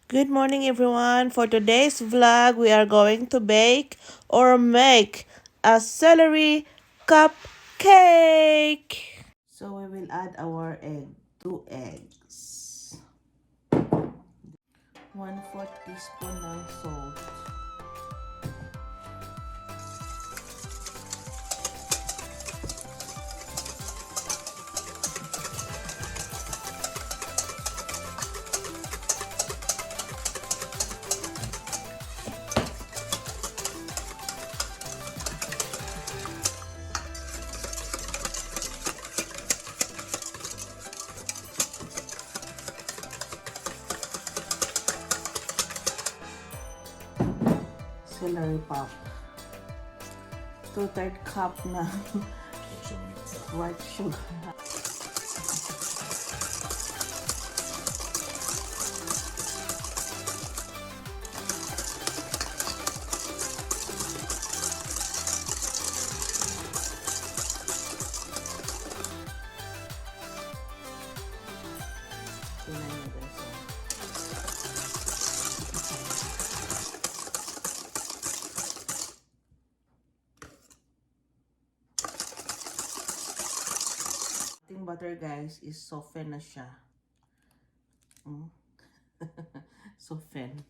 Good morning, everyone. For today's vlog, we are going to bake or make a celery cupcake. So we will add our egg, 2 eggs, 1/4 teaspoon ng salt, celery pulp, 2/3 cup na white sugar. Tingnan nyo guys. Ating butter guys is soften na siya. Soften.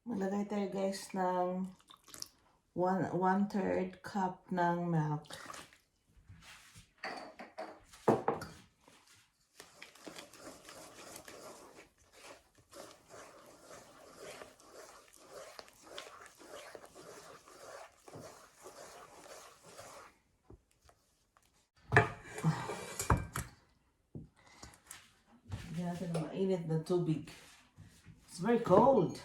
Maglagay tayo guys ng 1/3 cup ng milk. Hindi natin mainit na tubig. It's very cold.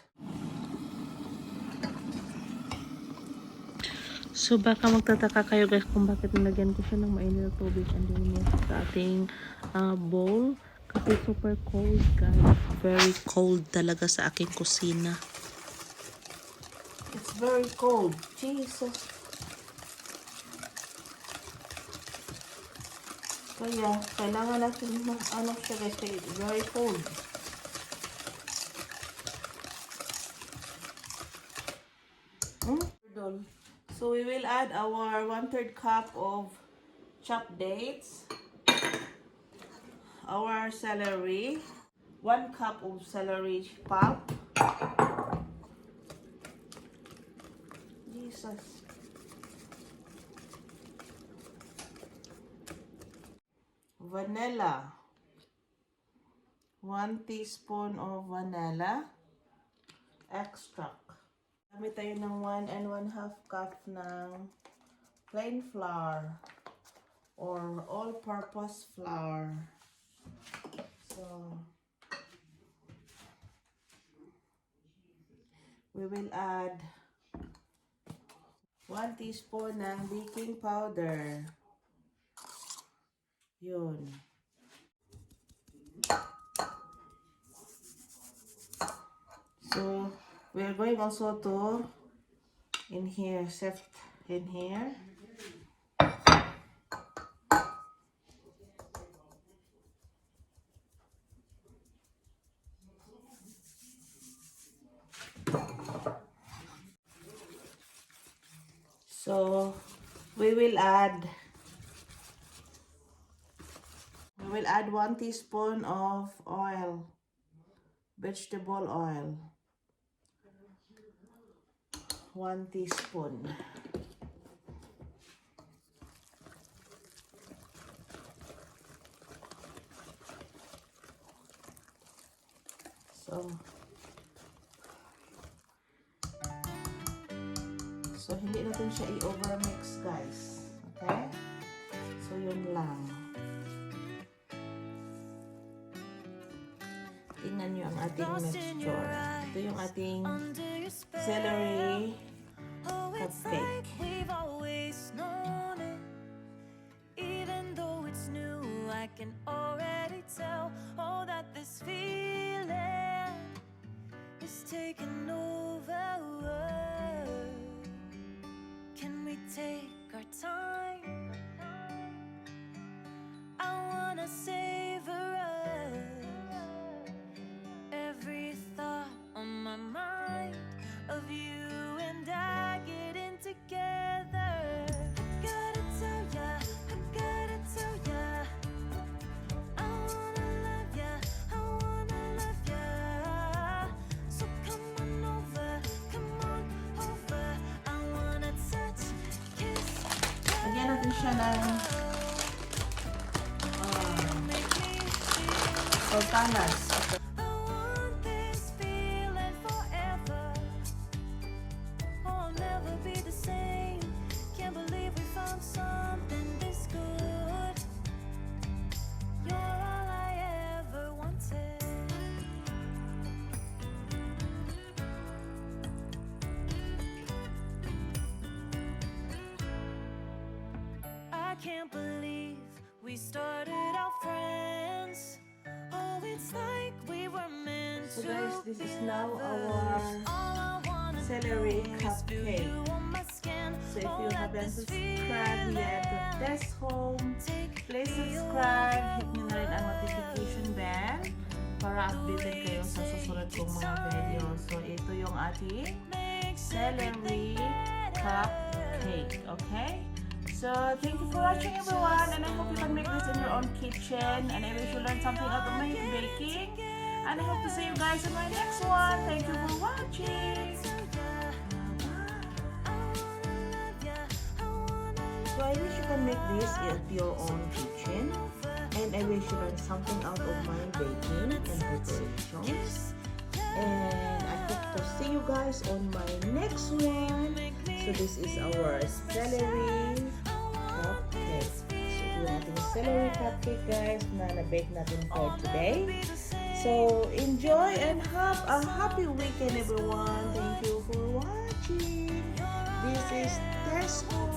So baka magtataka kayo guys kung bakit nilagyan ko siya ng mainit na tubig and then sa ating bowl. Kasi super cold guys. Very cold talaga sa aking kusina. It's very cold. Jesus. Kaya kailangan natin ano siya guys. It's very cold. So we will add our 1/3 cup of chopped dates, our celery, 1 cup of celery pulp, Jesus, vanilla, 1 teaspoon of vanilla extract. Gamit tayo ng 1 1/2 cup ng plain flour or all-purpose flour. So, we will add 1 teaspoon ng baking powder. Yun. So, we are going also to sift in here. So, we will add 1 teaspoon of oil, vegetable oil. 1 teaspoon. So hindi natin siya i-overmix guys. Okay? So yun lang. Tingnan nyo ang ating mixture. Ito yung ating celery cupcake. Even though it's new, I can already tell siya ng sultanas. Can't believe we started out friends. Oh, it's like we were meant to. So guys, this is now our celery cupcake. So if you haven't subscribed yet to Test Home, please subscribe. Hit nyo na rin ang notification bell para updated kayo sa susunod kong mga video. So ito yung ating celery cupcake. Okay? So, thank you for watching everyone, and I hope you can make this in your own kitchen, and I wish you learned something out of my baking, and I hope to see you guys in my next one. Thank you for watching. So, I wish you can make this in your own kitchen, and I wish you learned something out of my baking and preparations, and I hope to see you guys on my next one. So, this is our celery cupcake. So, yung ating celery cupcake guys na na-bake natin for today. So, enjoy and have a happy weekend everyone. Thank you for watching. This is Tess Home.